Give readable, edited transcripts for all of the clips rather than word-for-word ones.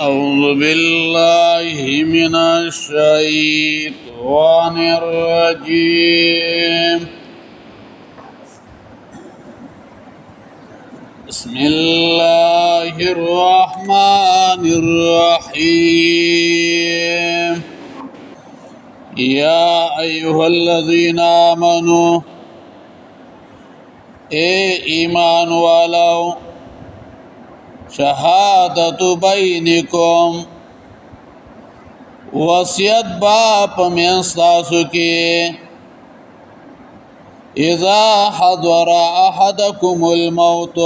أعوذ بالله من الشيطان الرجيم. بسم الله الرحمن الرحيم. يا أيها الذين آمنوا إيمان والو شهادت بینکم وصیت با پمینستاسو کی اذا حضر احدکم الموت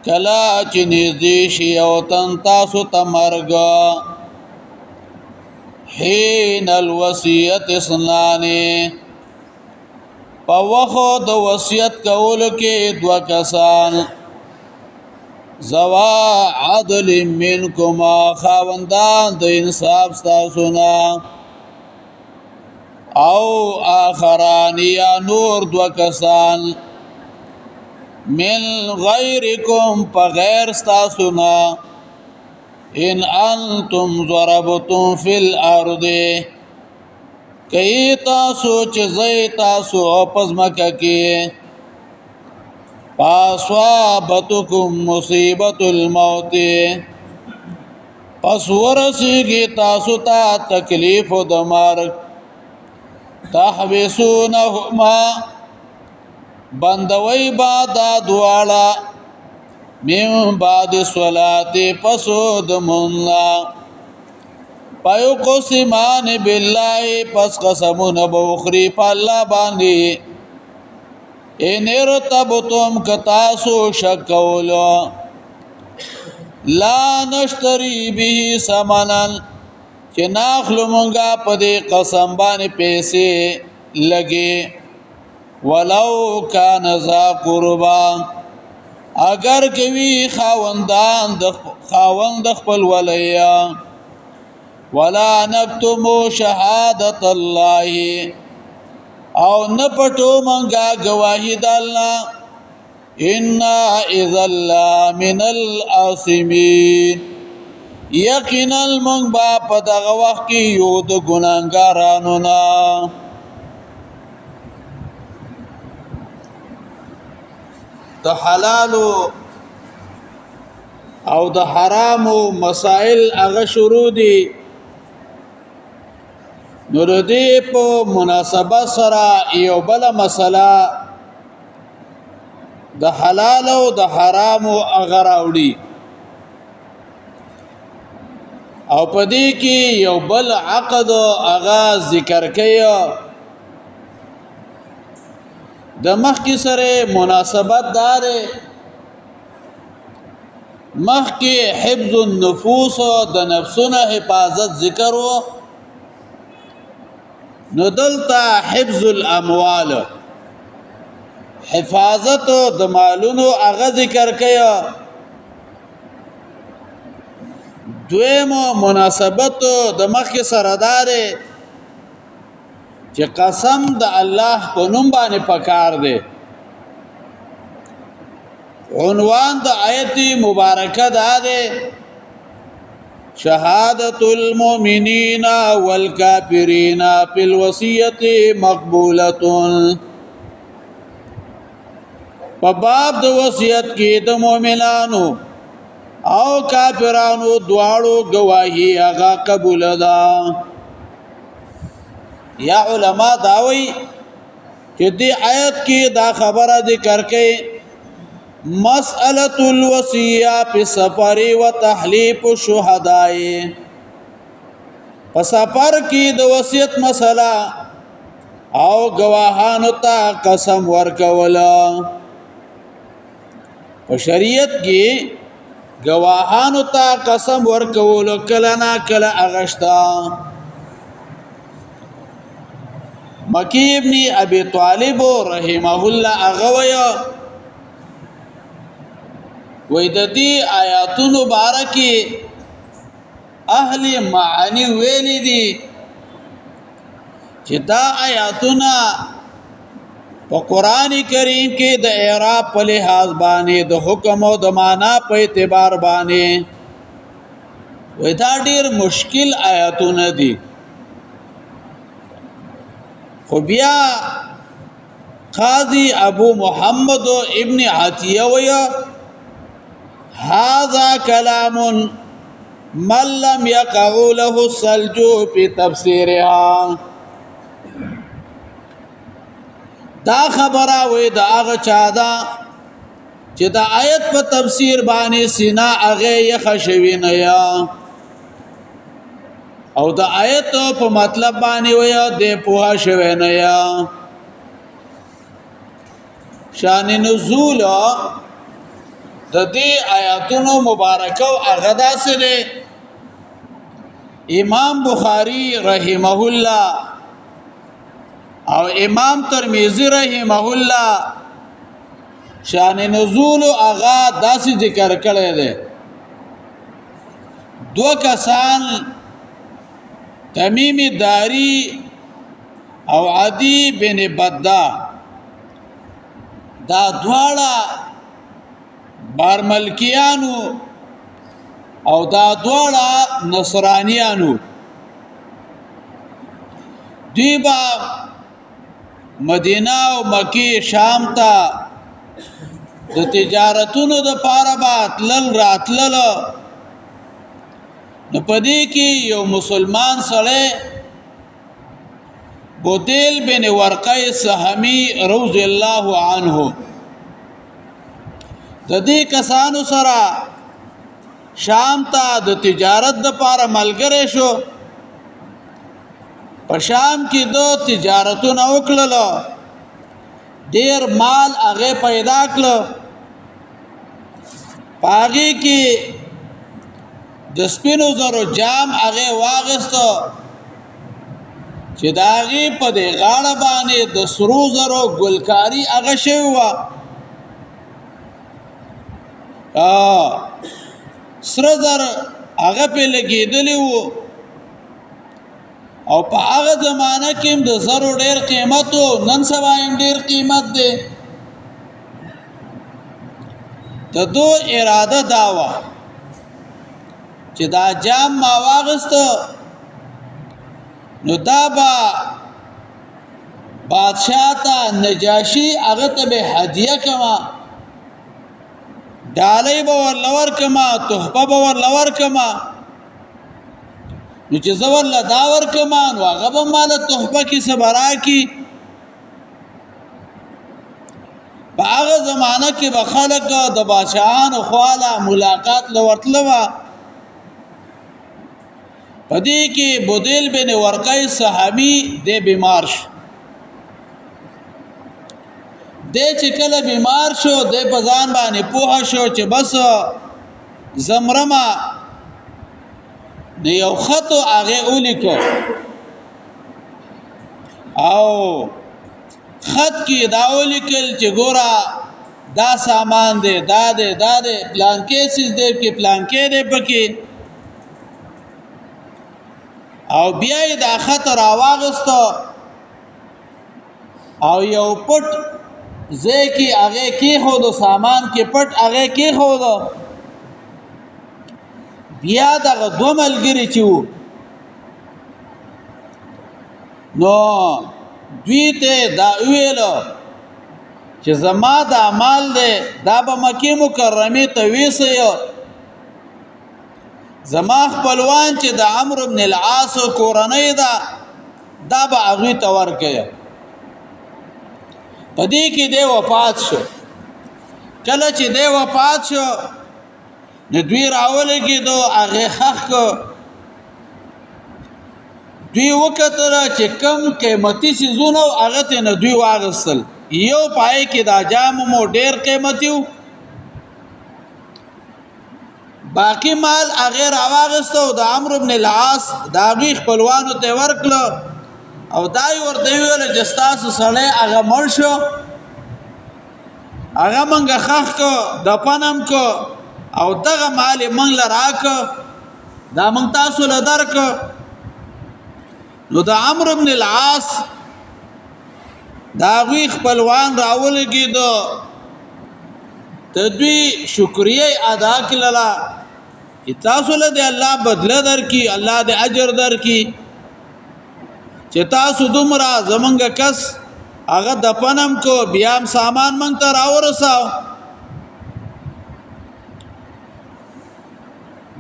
کلا چی نزدیشی او تنتاسو تمرگ حین الوصیت اسنانی په وخت د وصیت کولو کې دوه کسان زوا عدل منکما خاوندان د انصاف تاسو نه او آخران یا نور دوه کسان من غیرکم په غیر تاسو نه ان انتم ضربتم فی الارض کئی تاسو چزئی تاسو پزمکا کی پاسوابتکم مصیبت الموت پس ورسیگی تاسو تا تکلیف د مرگ تحبسونهما بندوی بادا دوالا من بعد صلاة پسو د منلا پایو قسمان بالله پس قسمون بوخری پا اللہ باندی این ارتبتم کتاسو شکولو لا نشتری به سمنن چه ناخلو منگا پدی قسم بانی پیسے لگی ولو کان ذا قربا اگر کوي خاوند خپل ولیا ولا نکتمو شهادت الله او نپټو منګه گواہی د الله ان اذا من الاسمين یقینا من با په دغه وخت کې یو د ګناګارانو نه د حلال او د حرام مسائل هغه شروع دي نو د دې په مناسبت سره یو بل مسله د حلال او د حرام هغه راوړي او په دې کې یو بل عقد هغه ذکر کوي د مخ کې سره مناسبت دار مخ کې حفظ النفوس د نفسونو حفاظت ذکر وو نو دلتا حفظ الاموال حفاظت د مالونو هغه ذکر کیا دویم مناسبت د مخ سردار چې قسم د الله په نوم باندې پکار دی عنوان د آیت مبارکه ده شهادت المؤمنین والکافرین فی الوصیۃ مقبولۃ په باب د وصیت کې د مؤمنانو او کافرانو دواړو گواہی هغه قبول ده یا علما داوی چې دې آیت کې دا خبره ذکر کړي مسألة الوصیہ پی سفری و تحلیف شہدائی پا سفر کی د وصیت مسئلہ او گواہانو تا قسم ورکولا پا شریعت کی گواہانو تا قسم ورکولا کلنا کل اغشتا مکی ابن ابی طالب رحمه اللہ اغویا وې د دې آیاتونو بارکه اهل معانی ویلي دي چې دا آیاتونه په قران کریم کې د اعراب په لحاظ باندې د حکم او د معنا په اعتبار باندې وې دا ډېر مشکل آیاتونه دي خو بیا قاضی ابو محمد ابن عطیه ویا هذا كلام من لم يقع له الثلج في تفسيرها دا خبره وې دا هغه چا دا چې دا آیت په تفسیر باندې سینا هغه یې خشوي نه یا او دا آیت په مطلب باندې ویا د پوها شوی نه یا شان نزول د دې آیاتونو مبارکو هغه داسې ده امام بخاری رحمه الله او امام ترمذی رحمه الله شان نزول هغه داسې ذکر کړی دی دو کسان تمیم داری او عدی بن بددا دا دواړه بارملکیانو او دا دواړه نصرانیانو دوی با مدینه او مکی شام ته د تجارتونو د پاره با تلل راتلل نو پدې کې یو مسلمان سره بودیل بن ورقه سهمی رضی الله عنه د دې کسانو سره شام ته د تجارت د پاره ملګری شو په شام کې دو تجارتونه وکړل ډیر مال هغه پیدا کړ پاږي کې د سپینو زرو جام هغه واغستو چې داغي په دې غاړه باندې د سرو زرو ګلکاری هغه شوی و سره زر هغه په لګیدلی وو او په هغه زمانہ کې د زرو ډیر قیمت او نن سبا هم ډیر قیمت دی ته دو اراده داوا چې دا جام ما واغستو نو دا با بادشاہ ته نجاشی هغه ته به هدیه کما ډالۍ به ورلور کما تحفه به ورلور کما نو چې زور لا دا ور کما نو هغه به مال تحفه کې صبره کی په هغه زمانہ کې به خلک د بادشاہانو خواله ملاقات لورتلوا پدې کې بودیل بن ورقه صحابي د بیمار شو د چې کله بیمار شو د پزان باندې پوها شو چې بس زمرما د یو خط هغه ولیکو او خط کې دا ولیکل چې ګورا دا سامان دی دا پلان کې سیس دی کې پلان کې دی پکې او بیا دا خط راواغستو او یو پټ زکی هغه کې خو د سامان کې پټ هغه کې خو د بیا دغه دو ملګری چې وو نو دوی ته دا ویلو چې زما د اعمال دی دا به مکه مکرمه ته ویسه زما خپلوان چې د عمرو بن العاص کورنۍ دا به هغه ته ورکړي پدې کې دی وفات شو کله چې دی وفات شو نو دوی راولګي دو هغه حق کو دوی وکتل چې کم قیمتي سيزونه هغه ته نه دوی واغستل یو پای کې دا جام مو ډیر قیمتي باقی مال هغه راواغستو د عمرو بن العاص دا غي خپلوانو ته ورکړه او دای ورته ویل جستاس سره هغه مړ شو هغه منګه خخ کو د پنم کو او دغه مال من لراک دا من تاسو لدرک نو د عمرو بن العاص دا غوی خپلوان راولګېدو د دوی شکریه ادا کړله چې تاسو له دې الله بدله درکړي الله دې اجر درکړي چې تاسو دومره زمونږ کس هغه دفنم کو بیا هم سامان مونږ ته راورساو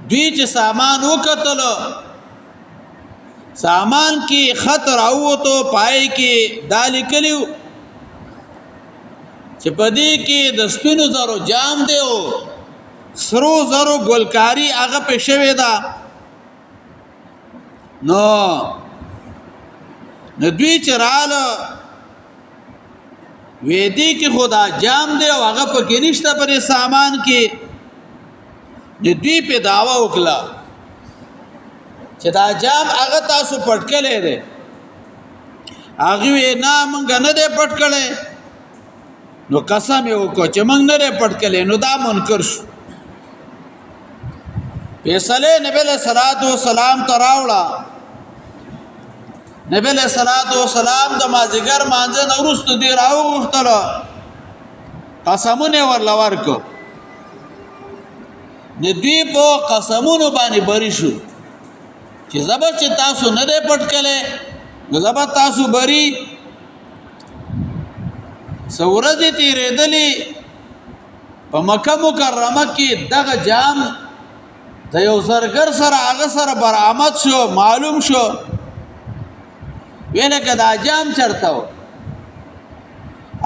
دوی چې سامان وکتلو سامان کې خطر اوتو پای کې دالی کلیو چې پدې کې د سپینو زرو جام دیو سرو زرو ګلکاری هغه په شوي ده نو دوی چې رااله وېدی کې خدا جام دی او هغه په کې نشته پر سامان کې د دوی په داوا وکړه چې دا جام هغه تاسو پټکلې ده هغه نه مونږ نه دې پټکلې نو قسم یو کو چې مونږ نه دې پټکلې نو دا منکر شو فیصله نبی له صلوات و سلام تراوړه نبی له صلوات و سلام د مازیګر مانځه نورست دی راوغختله قسمونه ورلا ورکو د دوی په قسمونو باندې بری شو چې زبر چې تاسو نه دې پټکلې نو زبر تاسو بری سورځ تیرېدلې په مکه مکرمه کې دغه جام د یو زرګر سره هغه سره برآمد شو معلوم شو ویل کدا جام چرته و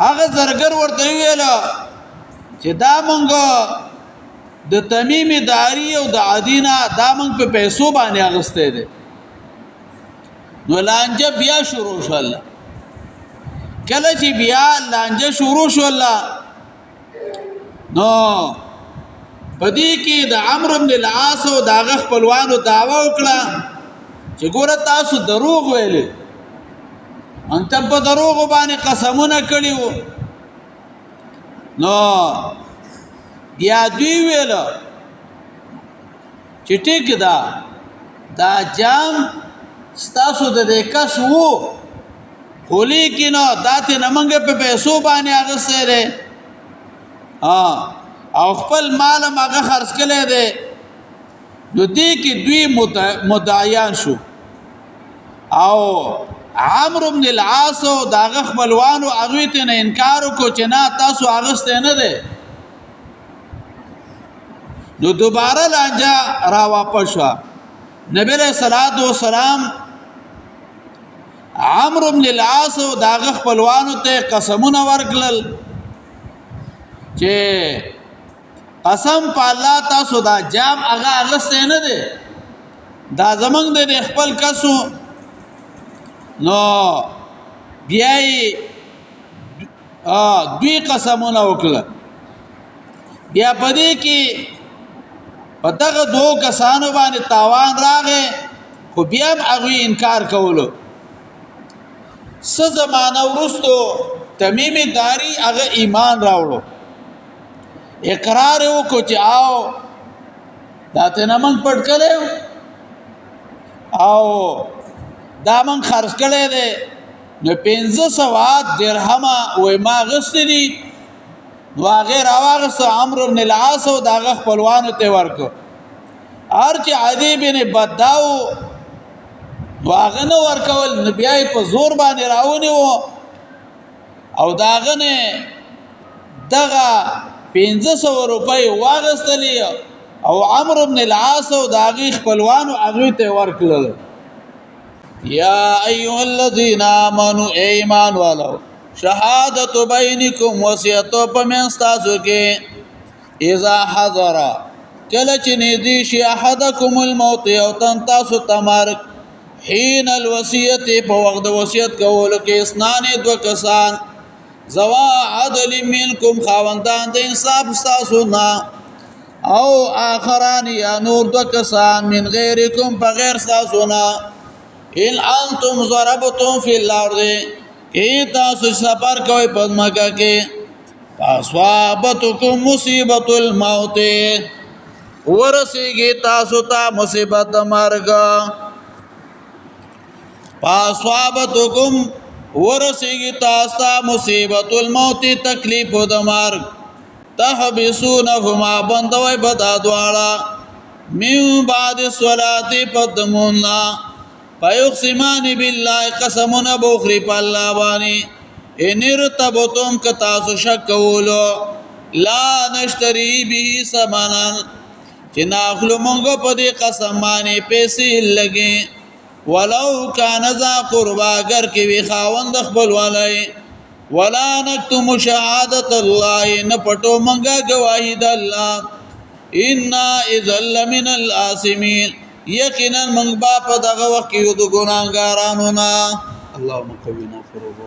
هغه زرګر ورته ویل چې دا مونږ د تمیم داری او د عدینا دا مونږ په پیسو باندې اغسته دي نو لانجه بیا شروع شو الله کله چې بیا لانجه شروع شو الله نو پدې کې د عمرو بن العاص او داغه خپلوانو داوا وکړه چې ګوره تاسو دروغ ویلې انت په دروغ باندې قسمونه کړیو نو بیا دوی ویل چې ټیک دا جام ستاسو د دې کس وو خولي کې نو داتې نمنګ په پیسو باندې هغه سره او خپل مال هغه خرڅ کړي دي نو دې کې دوی مدعیان شو او عمرو بن العاص او داغه خپلوانو هغه ته نه انکار وکړ چې نه تاسو هغه ست نه دي نو دوباره لانجه را واپس شو نبی له صلوات و سلام عمرو بن العاص او داغه خپلوانو ته قسمونه ورکړل چې قسم په الله تاسو دا جام هغه ست نه دي دا زمنګ د خپل کسو نو بیاي دوی قسمونه وکړه بیا پدې کې پدغه دوه کسانو باندې تاوان راغې خو بیا هغه انکار کولو څه زمانہ ورستو تمیم داری هغه ایمان راوړو اقرار وکړو چې آو دا ته نمنګ پټ کړو او دا من خرج کړي دي نو 1500 درهم وې ما غستې دي واغیر اواغس عمرو بن العاص او داغه خپلوانو ته ورکو ارچ عدی بن بداو واغه نو ورکول نبیای په زور باندې راونی وو او داغه نه دغه 1500 روپۍ واغستلی او عمرو بن العاص او داغه خپلوانو هغه ته ورکول یا ایها الذین آمنوا ایمان والو شهادت بینکم وصیت پمستاسو کې اذا حضر کله چې نږدې شي احدکم الموت او تن تاسو تمارک حين الوصیت په وخت د وصیت کولو کې اسنان دو کسان زوا عدل منکم خاوندان د انصاف تاسو نه او اخران یا نور دو کسان من غیرکم بغیر تاسو نه ان انتم ضربتم فی الارض کی تاسو سفر کوي په مکه کې فاصابتکم مصیبت الموت ورسیږي تاسو ته مصیبت مرګ فاصابتکم ورسیږي تاسو ته مصیبت الموت تکلیف د مرګ تحبسونهما بندوي بدا دواړه من بعد الصلاه پدمونا فیقسمان بالله قسمنا بوخری په الله باندې ان ارتبتم ک تاسو شک کولو لا نشتری به ثمنا چې ناخلو مونږ په دې قسم باندې پیسې لګي ولو کان ذا قربا اگر کې وی خاوند خپل ولای ولا نكتم شهادت الله نه پټو مونږه گواہی د الله ان اذا لمن الاسمين یقینا مونږ با په دغه وخت کې د ګناګارانو نه اللهم قوینا فروغ